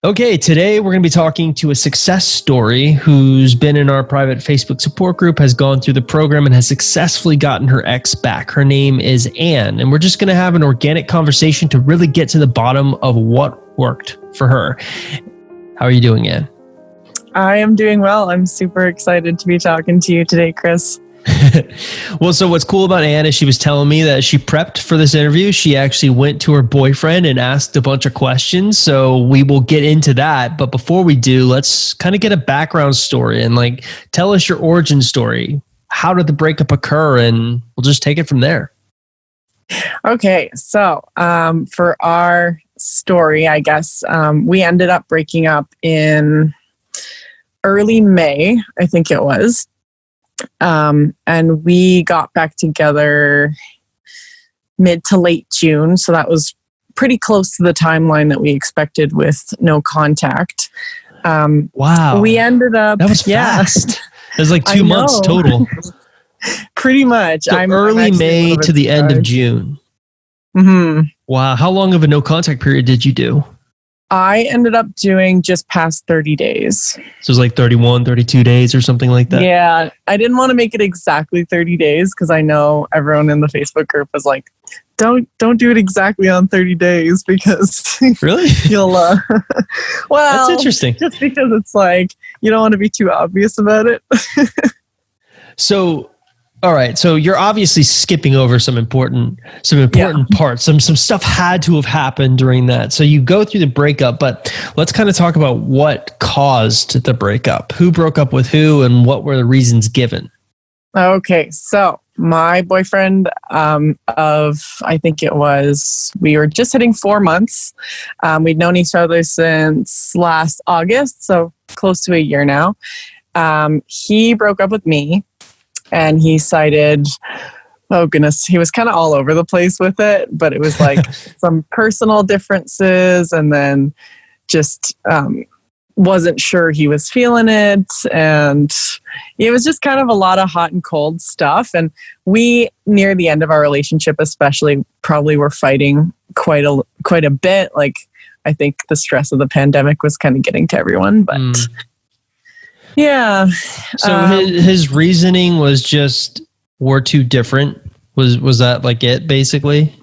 Okay, today we're going to be talking to a success story who's been in our private Facebook support group, has gone through the program, and has successfully gotten her ex back. Her name is Anne, and we're just going to have an organic conversation to really get to the bottom of what worked for her. How are you doing, Anne? I am doing well. I'm super excited to be talking to you today, Chris. Well, so what's cool about Anne is she was telling me that she prepped for this interview. She actually went to her boyfriend and asked a bunch of questions. So we will get into that. But before we do, let's kind of get a background story and tell us your origin story. How did the breakup occur? And we'll just take it from there. Okay. So for our story, I guess we ended up breaking up in early May, I think it was. And we got back together mid to late June. So that was pretty close to the timeline that we expected with no contact. Wow. We ended up... That was fast. It was 2 months total. Pretty much. So early May to the end of June. Mm-hmm. Wow. How long of a no contact period did you do? I ended up doing just past 30 days. So it was 31, 32 days or something like that? Yeah. I didn't want to make it exactly 30 days because I know everyone in the Facebook group was like, don't do it exactly on 30 days because really you'll, well, that's interesting. Just because it's you don't want to be too obvious about it. So, all right. So you're obviously skipping over some important parts. Some stuff had to have happened during that. So you go through the breakup, but let's kind of talk about what caused the breakup. Who broke up with who and what were the reasons given? Okay. So my boyfriend I think it was, we were just hitting 4 months. We'd known each other since last August. So close to a year now. He broke up with me. And he cited, oh goodness, he was kind of all over the place with it, but it was some personal differences and then just wasn't sure he was feeling it. And it was just kind of a lot of hot and cold stuff. And we, near the end of our relationship especially, probably were fighting quite a bit. I think the stress of the pandemic was kind of getting to everyone, but... Yeah. So his reasoning was just we're too different. Was that it basically?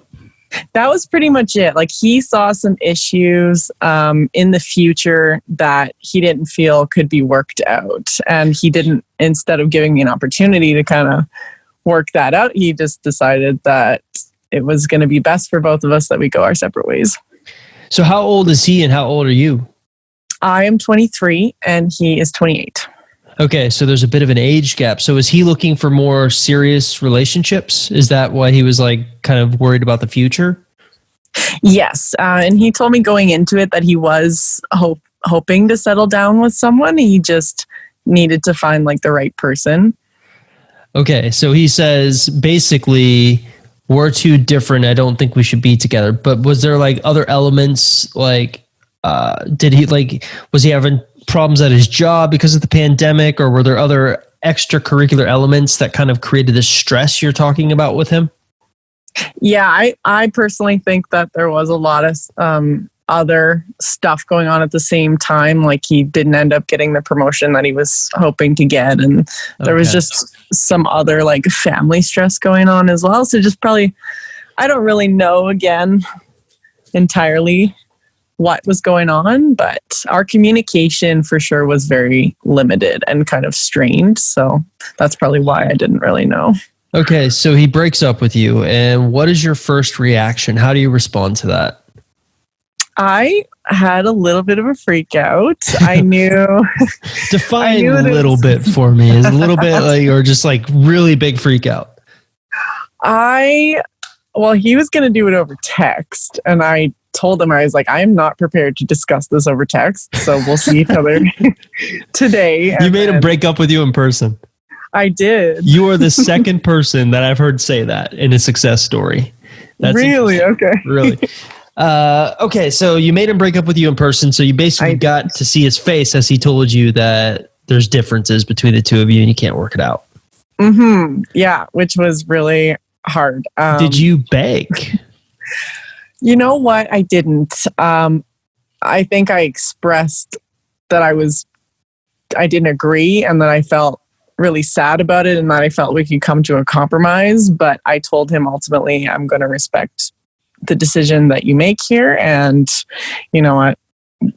That was pretty much it. He saw some issues in the future that he didn't feel could be worked out. And he didn't, instead of giving me an opportunity to kind of work that out, he just decided that it was going to be best for both of us that we go our separate ways. So how old is he and how old are you? I am 23 and he is 28. Okay, so there's a bit of an age gap. So is he looking for more serious relationships? Is that why he was kind of worried about the future? Yes, and he told me going into it that he was hoping to settle down with someone. He just needed to find the right person. Okay, so he says basically we're too different. I don't think we should be together. But was there other elements did he was he having problems at his job because of the pandemic, or were there other extracurricular elements that kind of created this stress you're talking about with him? Yeah, I personally think that there was a lot of other stuff going on at the same time. He didn't end up getting the promotion that he was hoping to get, and there was just some other family stress going on as well. So just probably, I don't really know entirely what was going on, but our communication for sure was very limited and kind of strained. So that's probably why I didn't really know. Okay, so he breaks up with you, and what is your first reaction? How do you respond to that? I had a little bit of a freak out. I knew... Define a little bit for me. Is a little bit or just really big freak out? Well, he was going to do it over text, and I told him, I was I am not prepared to discuss this over text, so we'll see each other today. You made him break up with you in person. I did. You are the second person that I've heard say that in a success story. That's really? Okay. Really? Okay, so you made him break up with you in person, so you basically got to see his face as he told you that there's differences between the two of you and you can't work it out. Mm-hmm. Yeah, which was really hard. Did you beg? You know what? I didn't. I think I expressed that I didn't agree and that I felt really sad about it and that I felt we could come to a compromise. But I told him ultimately, I'm going to respect the decision that you make here. And you know what?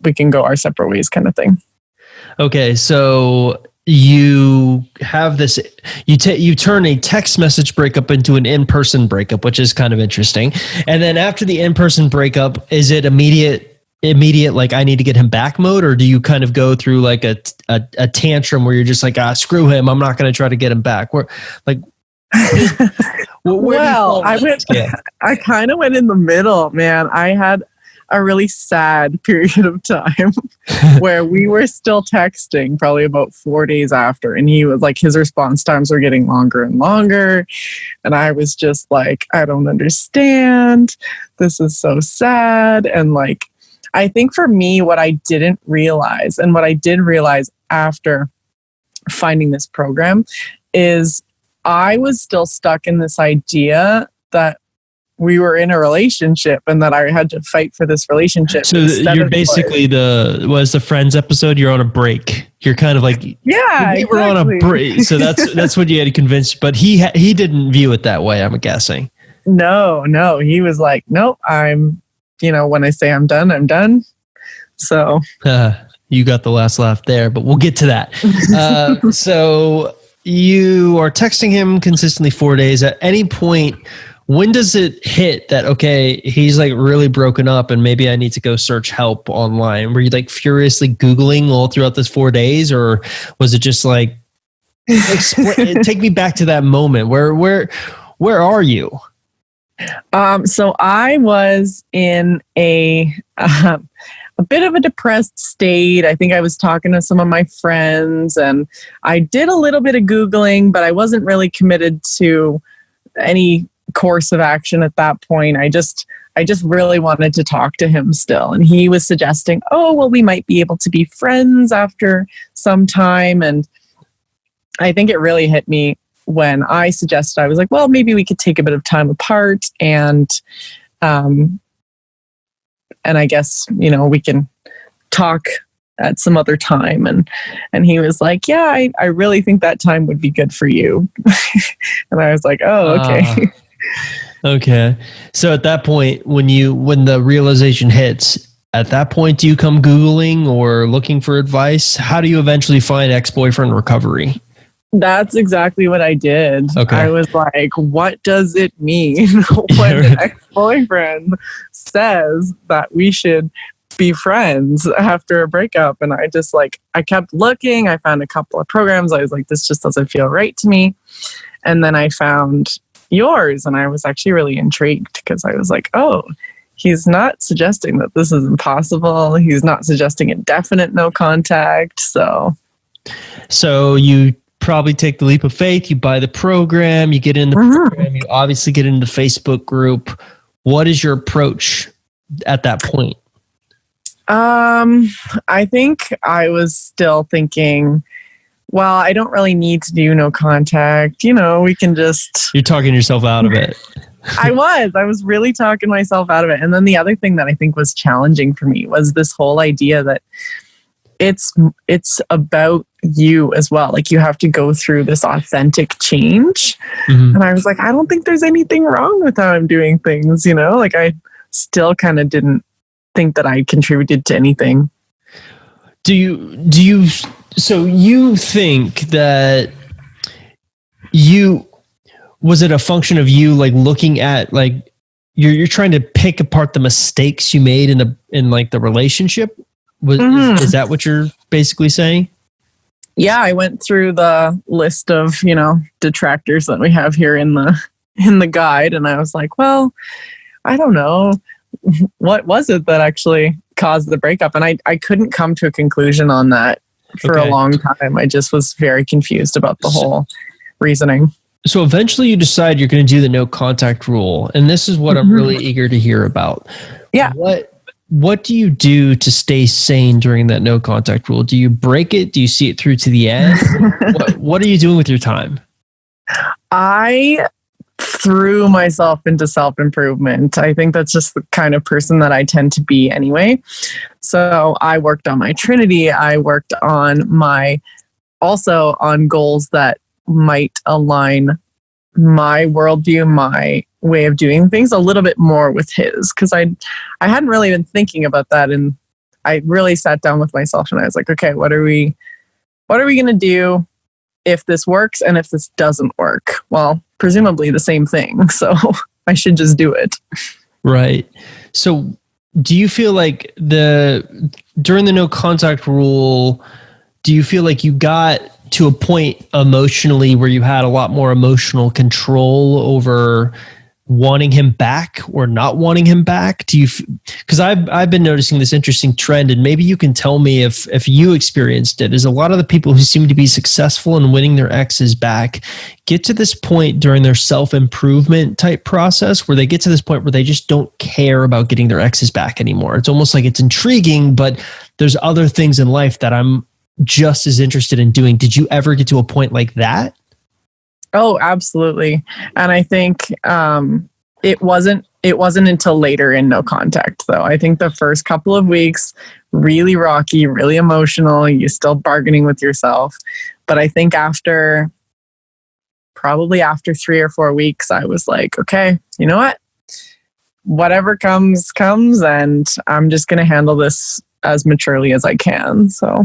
We can go our separate ways kind of thing. Okay. So you have this, you turn a text message breakup into an in-person breakup, which is kind of interesting. And then after the in-person breakup, is it immediate, like I need to get him back mode, or do you kind of go through like a tantrum where you're just like, screw him, I'm not going to try to get him back? Where like, well, I kind of went in the middle, man. I had a really sad period of time where we were still texting probably about 4 days after, and he was like, his response times were getting longer and longer, and I was just like, I don't understand, this is so sad. And like, I think for me, what I didn't realize, and what I did realize after finding this program, is I was still stuck in this idea that we were in a relationship and that I had to fight for this relationship. So you're basically the Friends episode, you're on a break. You're kind of like, yeah, we were on a break. So that's what you had to convince. But he didn't view it that way, I'm guessing. No. He was like, nope, when I say I'm done, I'm done. So you got the last laugh there, but we'll get to that. So you are texting him consistently 4 days. At any point, when does it hit that, okay, he's like really broken up and maybe I need to go search help online? Were you like furiously Googling all throughout this 4 days, or was it just like, take me back to that moment? Where are you? So I was in a bit of a depressed state. I think I was talking to some of my friends and I did a little bit of Googling, but I wasn't really committed to any course of action at that point. I just really wanted to talk to him still. And he was suggesting, oh, well, we might be able to be friends after some time. And I think it really hit me when I suggested, I was like, well, maybe we could take a bit of time apart and I guess, we can talk at some other time. And he was like, yeah, I really think that time would be good for you. And I was like, oh, okay. Okay. So at that point, when the realization hits, at that point, do you come Googling or looking for advice? How do you eventually find ex-boyfriend recovery? That's exactly what I did. Okay. I was like, what does it mean when an ex-boyfriend says that we should be friends after a breakup? And I kept looking. I found a couple of programs. I was like, this just doesn't feel right to me. And then I found yours, and I was actually really intrigued because I was like, oh, he's not suggesting that this is impossible. He's not suggesting a definite no contact. So you probably take the leap of faith. You buy the program, you get in the program, you obviously get into the Facebook group. What is your approach at that point? I think I was still thinking, well, I don't really need to do no contact. We can just... You're talking yourself out of it. I was really talking myself out of it. And then the other thing that I think was challenging for me was this whole idea that it's about you as well. Like, you have to go through this authentic change. Mm-hmm. And I was like, I don't think there's anything wrong with how I'm doing things, Like, I still kind of didn't think that I contributed to anything. So you think that was it a function of you like looking at like you're trying to pick apart the mistakes you made in like the relationship? Is that what you're basically saying? Yeah, I went through the list of, detractors that we have here in the guide, and I was like, well, I don't know. What was it that actually caused the breakup? And I couldn't come to a conclusion on that for a long time. I just was very confused about the whole reasoning. So eventually you decide you're going to do the no contact rule. And this is what I'm really eager to hear about. Yeah. What do you do to stay sane during that no contact rule? Do you break it? Do you see it through to the end? What are you doing with your time? I threw myself into self-improvement. I think that's just the kind of person that I tend to be anyway. So I worked on my Trinity. I worked on also on goals that might align my worldview, my way of doing things a little bit more with his, because I hadn't really been thinking about that. And I really sat down with myself and I was like, okay, what are we going to do if this works and if this doesn't work? Well, presumably the same thing. So I should just do it. Right. So do you feel like during the no contact rule, do you feel like you got to a point emotionally where you had a lot more emotional control over wanting him back or not wanting him back? Because I've been noticing this interesting trend, and maybe you can tell me if you experienced it, is a lot of the people who seem to be successful in winning their exes back get to this point during their self-improvement type process where they get to this point where they just don't care about getting their exes back anymore. It's almost like it's intriguing, but there's other things in life that I'm just as interested in doing. Did you ever get to a point like that? Oh, absolutely. And I think it wasn't until later in no contact, though. I think the first couple of weeks, really rocky, really emotional. You're still bargaining with yourself. But I think probably after 3 or 4 weeks, I was like, okay, you know what? Whatever comes, and I'm just going to handle this as maturely as I can. So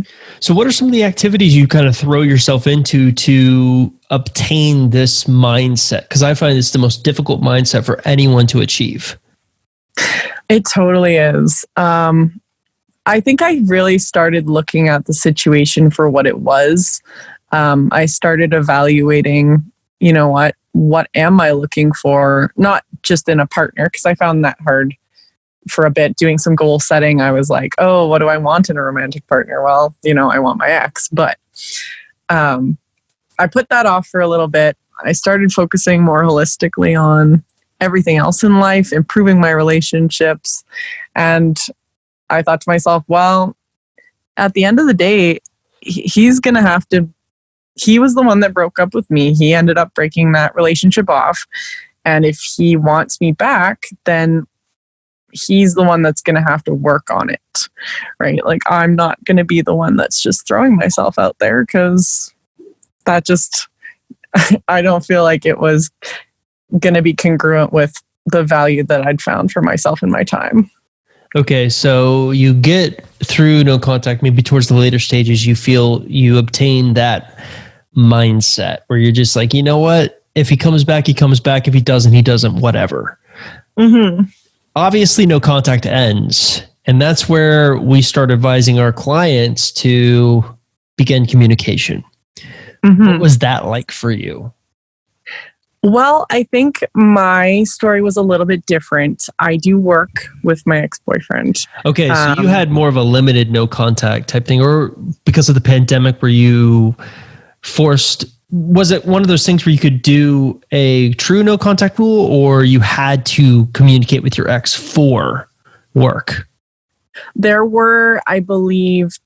what are some of the activities you kind of throw yourself into to obtain this mindset? Because I find it's the most difficult mindset for anyone to achieve. It totally is. I think I really started looking at the situation for what it was. I started evaluating, what am I looking for? Not just in a partner, because I found that hard for a bit. Doing some goal setting, I was like, oh, what do I want in a romantic partner? Well, I want my ex. But I put that off for a little bit. I started focusing more holistically on everything else in life, improving my relationships. And I thought to myself, well, at the end of the day, he's going to have to, he was the one that broke up with me. He ended up breaking that relationship off. And if he wants me back, then he's the one that's going to have to work on it, right? Like, I'm not going to be the one that's just throwing myself out there, because that just, I don't feel like it was going to be congruent with the value that I'd found for myself in my time. Okay, so you get through no contact, maybe towards the later stages, you feel you obtain that mindset where you're just like, you know what? If he comes back, he comes back. If he doesn't, whatever. Mm-hmm. Obviously, no contact ends. And that's where we start advising our clients to begin communication. Mm-hmm. What was that like for you? Well, I think my story was a little bit different. I do work with my ex-boyfriend. Okay, so you had more of a limited no contact type thing, or because of the pandemic, were you forced? Was it one of those things where you could do a true no contact rule, or you had to communicate with your ex for work? There were, I believe,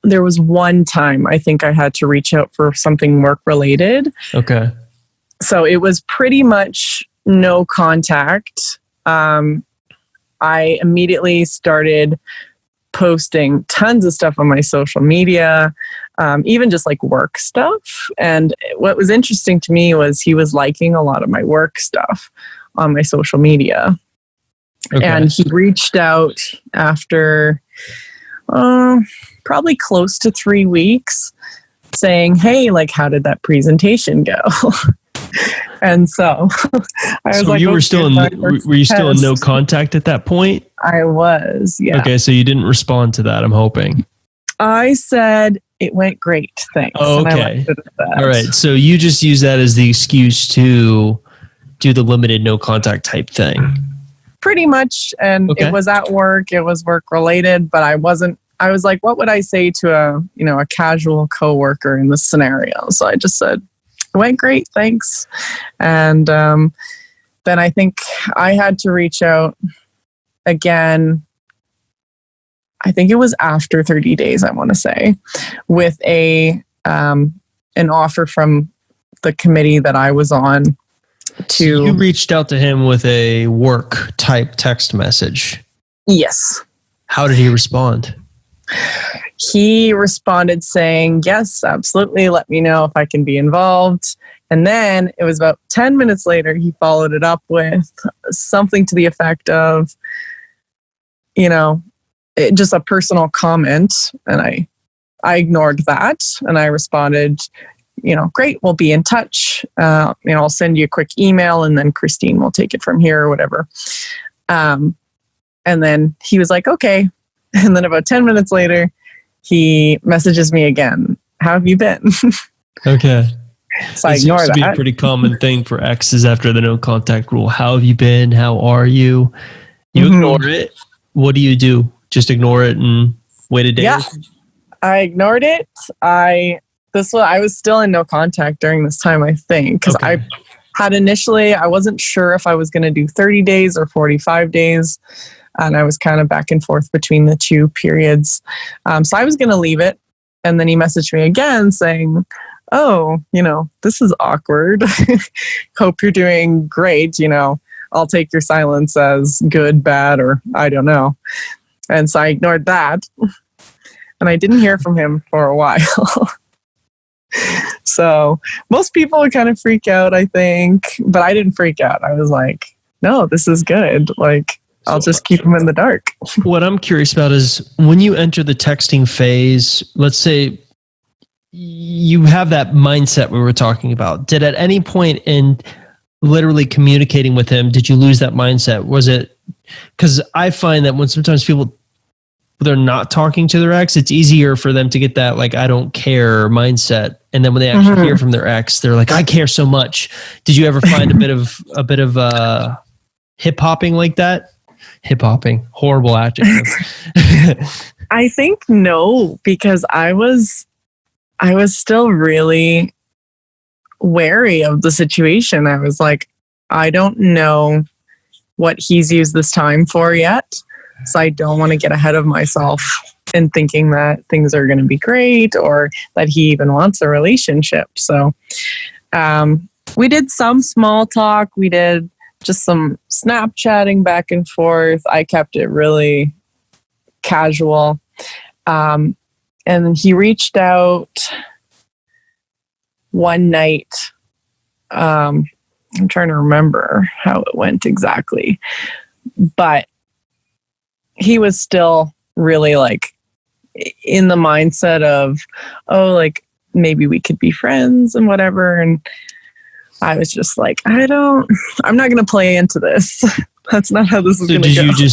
there was one time I think I had to reach out for something work related. Okay. So it was pretty much no contact. I immediately started posting tons of stuff on my social media, even just like work stuff. And what was interesting to me was he was liking a lot of my work stuff on my social media. Okay. And he reached out after probably close to 3 weeks saying, hey, like, how did that presentation go? And so I was like, you were still in no contact at that point? I was, yeah. Okay, so you didn't respond to that, I'm hoping. I said, it went great, thanks. Oh, okay. All right, so you just use that as the excuse to do the limited no contact type thing. Pretty much, and okay. It was at work, it was work related, but I was like, what would I say to a casual coworker in this scenario? So I just said, it went great, thanks. And then I think I had to reach out again. I think it was after 30 days, I want to say, with an offer from the committee that I was on So you reached out to him with a work type text message. Yes. How did he respond? He responded saying, yes, absolutely. Let me know if I can be involved. And then it was about 10 minutes later, he followed it up with something to the effect of, just a personal comment. And I ignored that. And I responded, great, we'll be in touch. I'll send you a quick email and then Christine will take it from here or whatever. And then he was like, okay. And then about 10 minutes later, he messages me again. How have you been? Okay. So I ignore that. It seems to be a pretty common thing for exes after the no contact rule. How have you been? How are you? You ignore it. What do? Just ignore it and wait a day? Yeah, I ignored it. I was still in no contact during this time, I think, because I had initially, I wasn't sure if I was going to do 30 days or 45 days. And I was kind of back and forth between the two periods. So I was going to leave it. And then he messaged me again saying, oh, this is awkward. Hope you're doing great. I'll take your silence as good, bad, or I don't know. And so I ignored that. And I didn't hear from him for a while. So most people would kind of freak out, I think. But I didn't freak out. I was like, no, this is good. I'll just keep them in the dark. What I'm curious about is when you enter the texting phase, let's say you have that mindset we were talking about. Did at any point in literally communicating with him, did you lose that mindset? Was it, because I find that when sometimes people, they're not talking to their ex, it's easier for them to get that I don't care mindset. And then when they actually hear from their ex, they're like, I care so much. Did you ever find a bit of hip hopping like that? Hip hopping, horrible adjective. I think no, because I was still really wary of the situation. I was like, I don't know what he's used this time for yet. So I don't want to get ahead of myself and thinking that things are going to be great or that he even wants a relationship. So we did some small talk. We did just some Snapchatting back and forth. I kept it really casual. And he reached out one night. I'm trying to remember how it went exactly. But he was still really in the mindset of, maybe we could be friends and whatever. And I was just like, I'm not going to play into this. That's not how this is going to go. Did you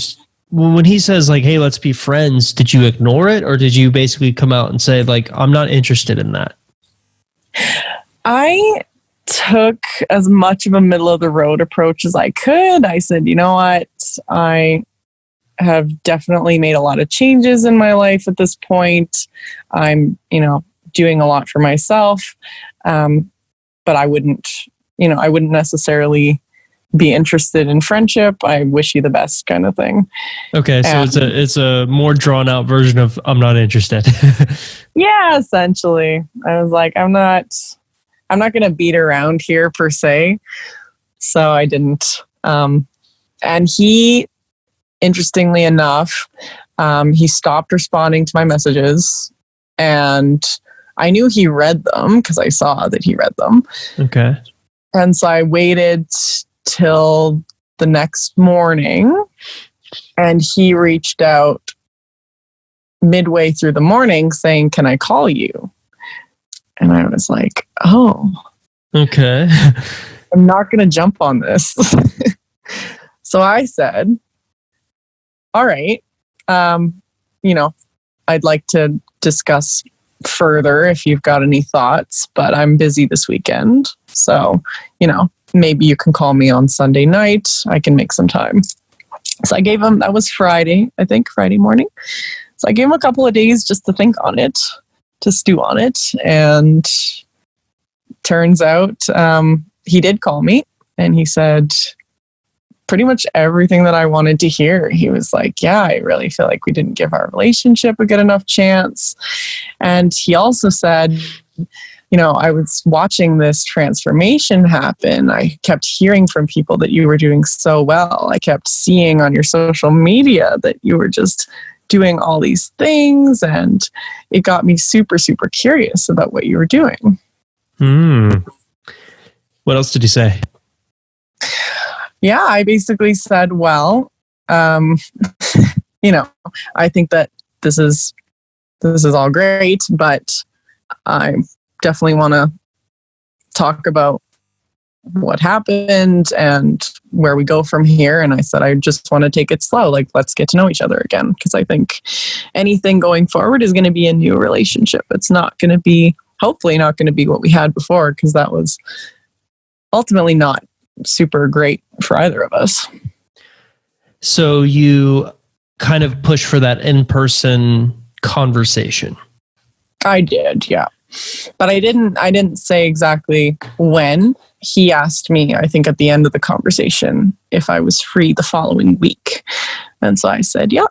when he says hey, let's be friends, did you ignore it? Or did you basically come out and say I'm not interested in that? I took as much of a middle of the road approach as I could. I said, you know what? I have definitely made a lot of changes in my life at this point. I'm, doing a lot for myself. But I wouldn't necessarily be interested in friendship. I wish you the best kind of thing. Okay. So it's a more drawn out version of I'm not interested. Yeah, essentially. I was like, I'm not going to beat around here per se. So I didn't. And he, interestingly enough, he stopped responding to my messages, and I knew he read them because I saw that he read them. Okay. And so I waited till the next morning, and he reached out midway through the morning saying, can I call you? And I was like, oh, okay. I'm not going to jump on this. So I said, all right, I'd like to discuss further if you've got any thoughts, but I'm busy this weekend. So, maybe you can call me on Sunday night. I can make some time. So I gave him, that was Friday, I think, Friday morning. So I gave him a couple of days just to think on it, to stew on it. And turns out he did call me, and he said pretty much everything that I wanted to hear. He was like, yeah, I really feel like we didn't give our relationship a good enough chance. And he also said I was watching this transformation happen. I kept hearing from people that you were doing so well. I kept seeing on your social media that you were just doing all these things, and it got me super, super curious about what you were doing. What else did you say? Yeah, I basically said, well, I think that this is all great, but I definitely want to talk about what happened and where we go from here. And I said, I just want to take it slow. Like, let's get to know each other again. Because I think anything going forward is going to be a new relationship. It's not going to be, hopefully not going to be what we had before, because that was ultimately not super great for either of us. So you kind of push for that in-person conversation. I did, yeah. But I didn't say exactly when. He asked me, I think at the end of the conversation, if I was free the following week. And so I said, yeah,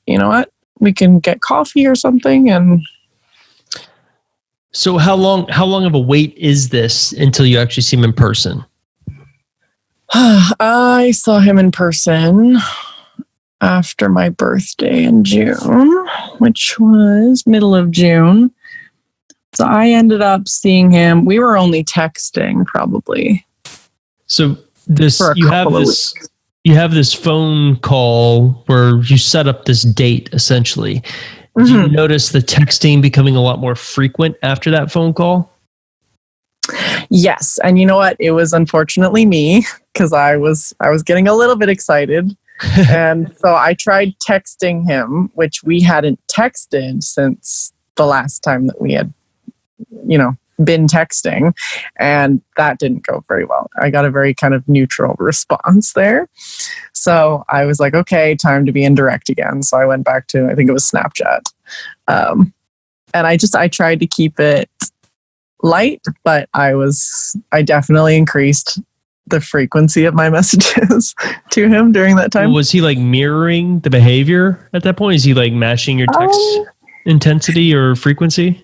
you know what? We can get coffee or something. And so how long of a wait is this until you actually see him in person? I saw him in person after my birthday in June, which was middle of June. So I ended up seeing him. We were only texting probably. So you have this phone call where you set up this date essentially. Mm-hmm. Do you notice the texting becoming a lot more frequent after that phone call? Yes. And you know what? It was unfortunately me, because I was getting a little bit excited. And so I tried texting him, which we hadn't texted since the last time that we had, been texting, and that didn't go very well. I got a very kind of neutral response there. So I was like, okay, time to be indirect again. So I went back to, I think it was Snapchat. And I tried to keep it light, but I definitely increased the frequency of my messages to him during that time. Was he like mirroring the behavior at that point? Is he like matching your text intensity or frequency?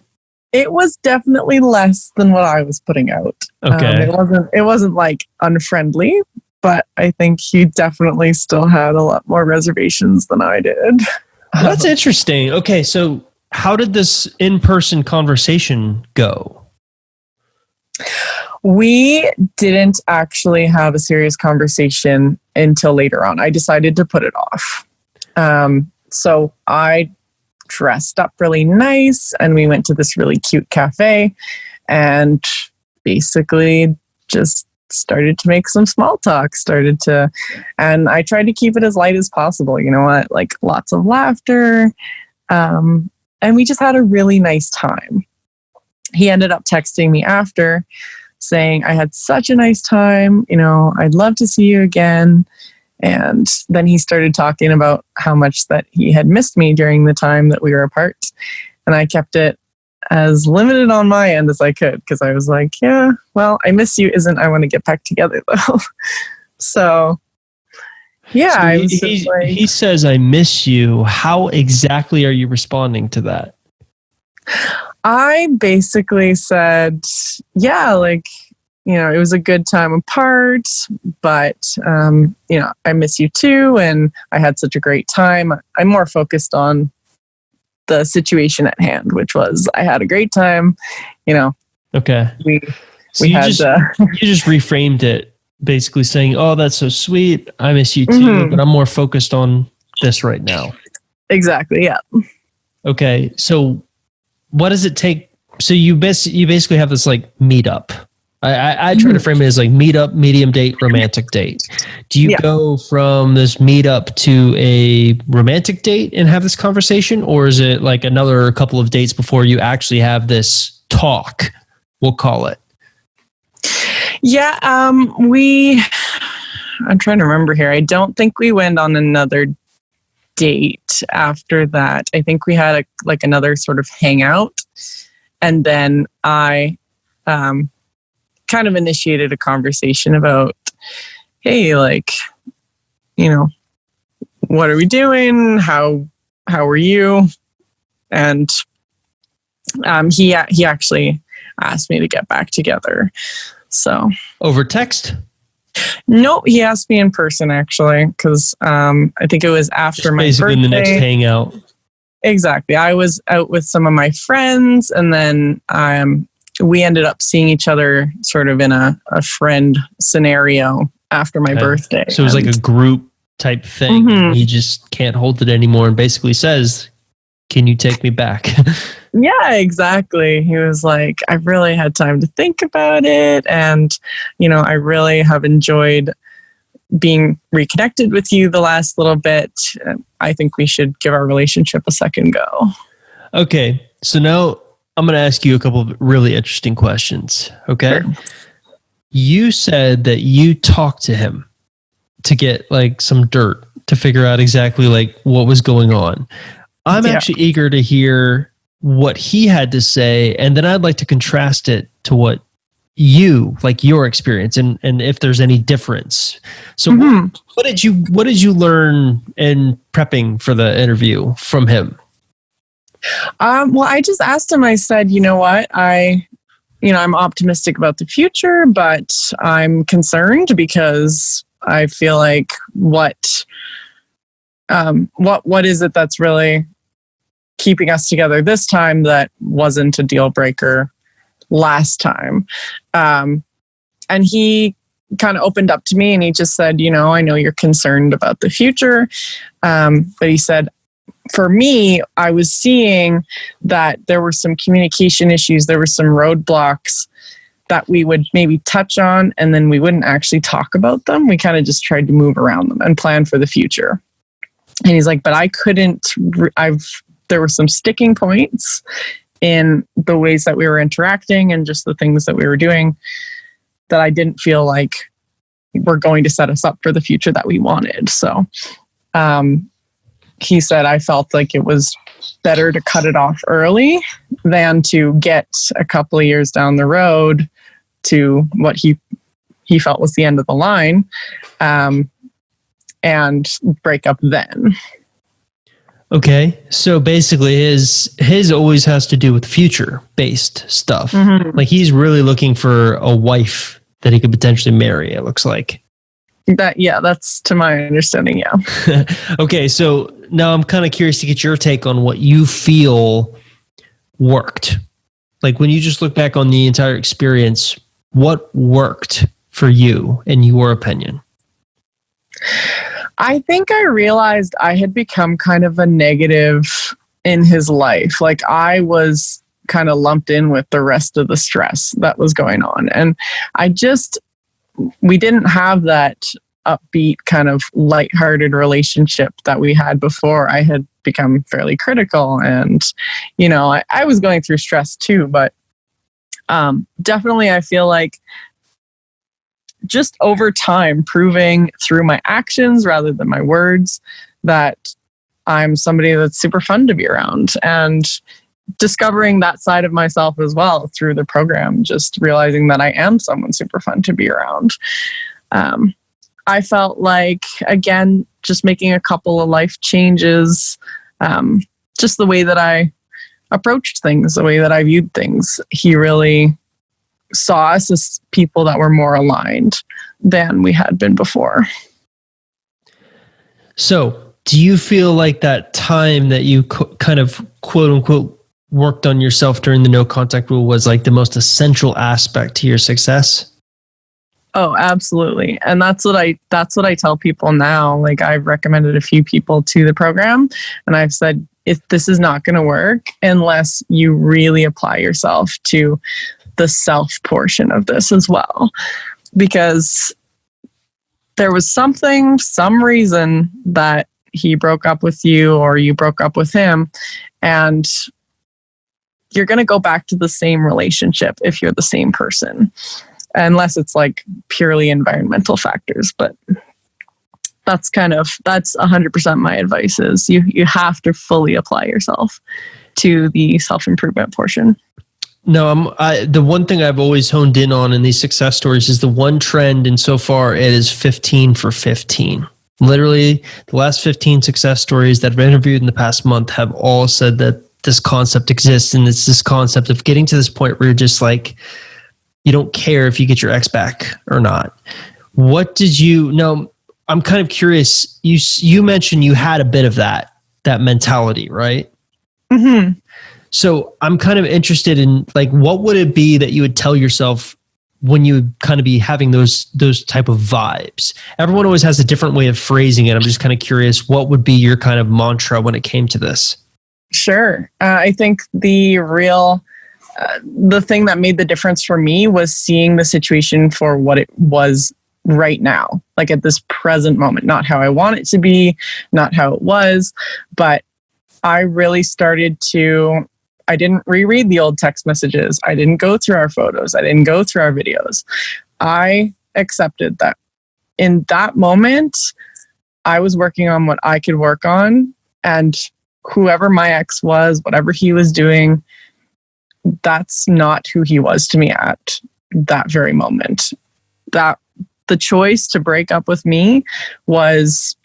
It was definitely less than what I was putting out. Okay. It wasn't like unfriendly, but I think he definitely still had a lot more reservations than I did. Well, that's interesting. Okay, so how did this in-person conversation go? We didn't actually have a serious conversation until later on. I decided to put it off. So I dressed up really nice and we went to this really cute cafe and basically just started to make some small talk, and I tried to keep it as light as possible. You know what? Like lots of laughter. And we just had a really nice time. He ended up texting me after saying, I had such a nice time. I'd love to see you again. And then he started talking about how much that he had missed me during the time that we were apart. And I kept it as limited on my end as I could, because I was like, yeah, well, I miss you I want to get back together though. So yeah, so he says, I miss you. How exactly are you responding to that? I basically said, yeah, like, it was a good time apart, but, I miss you too. And I had such a great time. I'm more focused on the situation at hand, which was I had a great time, Okay. You just reframed it, basically saying, oh, that's so sweet. I miss you too, but I'm more focused on this right now. Exactly. Yeah. Okay. So what does it take? So you basically have this like meetup. I try to frame it as like meetup, medium date, romantic date. Do you go from this meetup to a romantic date and have this conversation? Or is it like another couple of dates before you actually have this talk? We'll call it. Yeah. I'm trying to remember here. I don't think we went on another date after that. I think we had another sort of hangout. And then I kind of initiated a conversation about, hey, like, what are we doing? How are you? And he actually asked me to get back together. So Over text? no, he asked me in person actually, because I think it was after Just my basically birthday. the next hangout. Exactly. I was out with some of my friends, and then we ended up seeing each other sort of in a friend scenario after my birthday. So it was like a group type thing. Mhm. He just can't hold it anymore and basically says, "Can you take me back?" Yeah, exactly. He was like, I've really had time to think about it. And, I really have enjoyed being reconnected with you the last little bit. I think we should give our relationship a second go. Okay. So now I'm going to ask you a couple of really interesting questions. Okay. Sure. You said that you talked to him to get like some dirt to figure out exactly like what was going on. I'm actually eager to hear what he had to say. And then I'd like to contrast it to what your experience and if there's any difference. So what did you learn in prepping for the interview from him? Well, I just asked him, I said, you know what? I'm optimistic about the future, but I'm concerned because I feel like what is it that's really keeping us together this time that wasn't a deal breaker last time? And he kind of opened up to me and he just said, I know you're concerned about the future. But he said, for me, I was seeing that there were some communication issues. There were some roadblocks that we would maybe touch on and then we wouldn't actually talk about them. We kind of just tried to move around them and plan for the future. And he's like, but I couldn't, there were some sticking points in the ways that we were interacting and just the things that we were doing that I didn't feel like were going to set us up for the future that we wanted. So he said, I felt like it was better to cut it off early than to get a couple of years down the road to what he felt was the end of the line and break up then. Okay. So basically his always has to do with future based stuff. Mm-hmm. Like he's really looking for a wife that he could potentially marry, it looks like. That's to my understanding. Yeah. Okay. So now I'm kind of curious to get your take on what you feel worked. Like when you just look back on the entire experience, what worked for you in your opinion? I think I realized I had become kind of a negative in his life. Like I was kind of lumped in with the rest of the stress that was going on. And we didn't have that upbeat kind of lighthearted relationship that we had before. I had become fairly critical and, I was going through stress too, but definitely I feel like just over time proving through my actions rather than my words that I'm somebody that's super fun to be around and discovering that side of myself as well through the program, just realizing that I am someone super fun to be around. I felt like, again, just making a couple of life changes, just the way that I approached things, the way that I viewed things. He really saw us as people that were more aligned than we had been before. So do you feel like that time that you kind of quote unquote worked on yourself during the no contact rule was like the most essential aspect to your success? Oh, absolutely. And that's what I tell people now. Like I've recommended a few people to the program and I've said, if this is not going to work unless you really apply yourself to the self portion of this as well, because there was some reason that he broke up with you or you broke up with him, and you're going to go back to the same relationship if you're the same person, unless it's like purely environmental factors. But that's 100% my advice is you have to fully apply yourself to the self-improvement portion. No, the one thing I've always honed in on in these success stories is the one trend, and so far it is 15 for 15. Literally, the last 15 success stories that I've interviewed in the past month have all said that this concept exists, and it's this concept of getting to this point where you're just like, you don't care if you get your ex back or not. What did you know? I'm kind of curious. You mentioned you had a bit of that mentality, right? Mm-hmm. So I'm kind of interested in, like, what would it be that you would tell yourself when you would kind of be having those type of vibes? Everyone always has a different way of phrasing it. I'm just kind of curious, what would be your kind of mantra when it came to this? Sure. I think the thing that made the difference for me was seeing the situation for what it was right now, like at this present moment, not how I want it to be, not how it was, but I really started to, I didn't reread the old text messages. I didn't go through our photos. I didn't go through our videos. I accepted that in that moment, I was working on what I could work on, and whoever my ex was, whatever he was doing, that's not who he was to me at that very moment. That the choice to break up with me was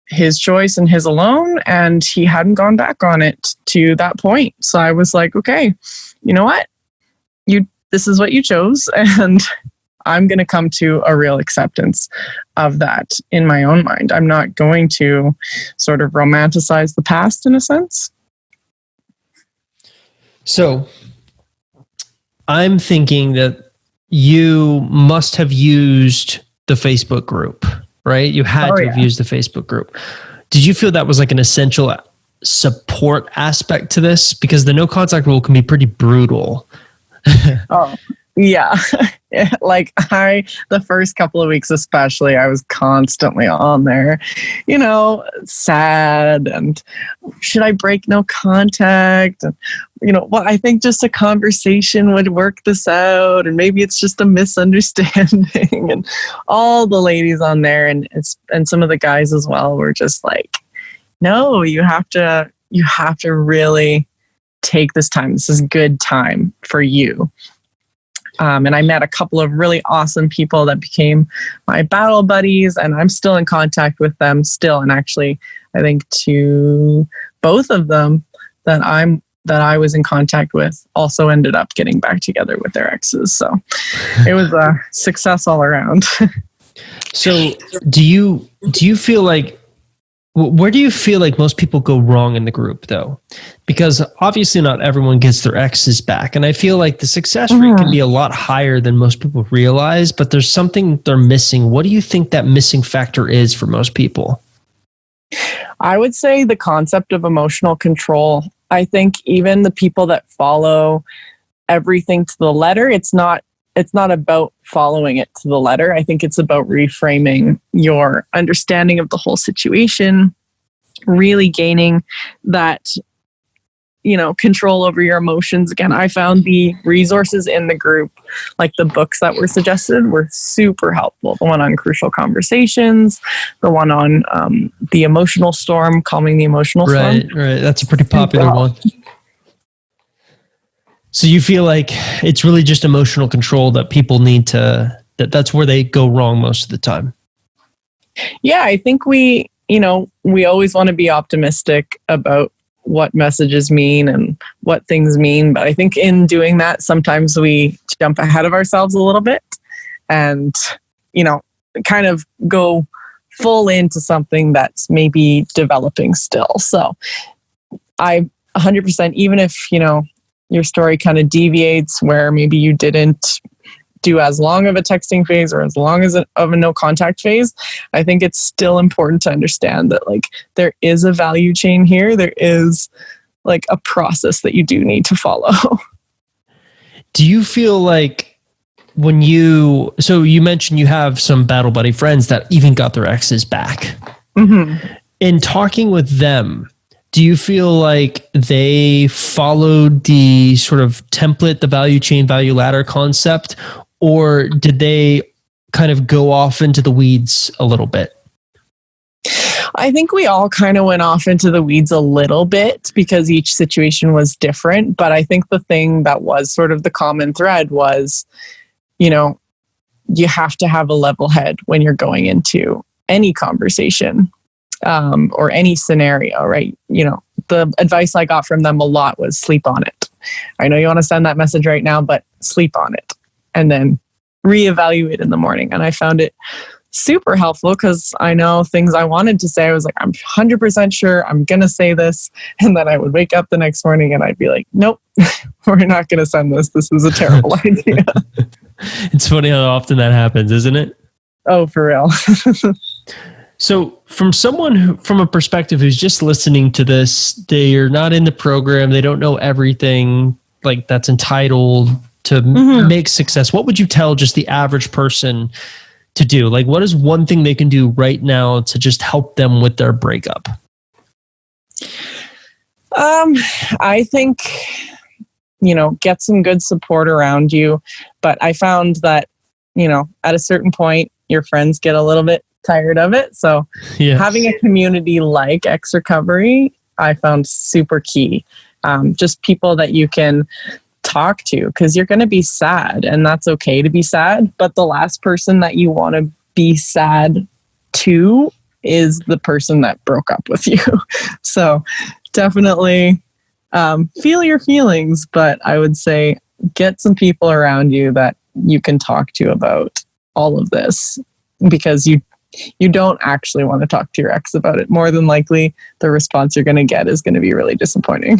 his choice and his alone, and he hadn't gone back on it to that point. So I was like, okay, you know what? This is what you chose, and I'm going to come to a real acceptance of that in my own mind. I'm not going to sort of romanticize the past in a sense. So I'm thinking that you must have used the Facebook group, right? You had to have used the Facebook group. Did you feel that was like an essential support aspect to this? Because the no contact rule can be pretty brutal. Oh, yeah. Like the first couple of weeks especially, I was constantly on there, sad, and should I break no contact? And, I think just a conversation would work this out, and maybe it's just a misunderstanding. And all the ladies on there and some of the guys as well were just like, no, you have to really take this time. This is good time for you. And I met a couple of really awesome people that became my battle buddies, and I'm still in contact with them still. And actually, I think to both of them that I was in contact with also ended up getting back together with their exes. So it was a success all around. So do you feel like, where do you feel like most people go wrong in the group, though? Because obviously not everyone gets their exes back. And I feel like the success rate can be a lot higher than most people realize, but there's something they're missing. What do you think that missing factor is for most people? I would say the concept of emotional control. I think even the people that follow everything to the letter, it's not about following it to the letter. I think it's about reframing your understanding of the whole situation, really gaining that, control over your emotions. Again, I found the resources in the group, like the books that were suggested, were super helpful. The one on crucial conversations, the one on the emotional storm, calming the emotional storm. Right. That's a pretty popular one. So you feel like it's really just emotional control that people need to, that's where they go wrong most of the time. Yeah, I think we always want to be optimistic about what messages mean and what things mean. But I think in doing that, sometimes we jump ahead of ourselves a little bit and, kind of go full into something that's maybe developing still. So I 100%, even if, your story kind of deviates where maybe you didn't do as long of a texting phase or as long as of a no contact phase, I think it's still important to understand that there is a value chain here. There is a process that you do need to follow. Do you feel like so you mentioned you have some battle buddy friends that even got their exes back. Mm-hmm. In talking with them, do you feel like they followed the sort of template, the value chain, value ladder concept, or did they kind of go off into the weeds a little bit? I think we all kind of went off into the weeds a little bit because each situation was different. But I think the thing that was sort of the common thread was, you have to have a level head when you're going into any conversation. or any scenario, right? The advice I got from them a lot was sleep on it. I know you want to send that message right now, but sleep on it and then reevaluate in the morning. And I found it super helpful because I know things I wanted to say. I was like, I'm 100% sure I'm going to say this. And then I would wake up the next morning and I'd be like, nope, we're not going to send this. This is a terrible idea. It's funny how often that happens, isn't it? Oh, for real. So from a perspective who's just listening to this, they're not in the program, they don't know everything like that's entitled to make success. What would you tell just the average person to do? Like, what is one thing they can do right now to just help them with their breakup? I think, get some good support around you. But I found that, at a certain point, your friends get a little bit tired of it. So having a community like X Recovery, I found super key. Just people that you can talk to, because you're going to be sad and that's okay to be sad. But the last person that you want to be sad to is the person that broke up with you. So definitely feel your feelings, but I would say get some people around you that you can talk to about all of this, because you don't actually want to talk to your ex about it. More than likely, the response you're going to get is going to be really disappointing.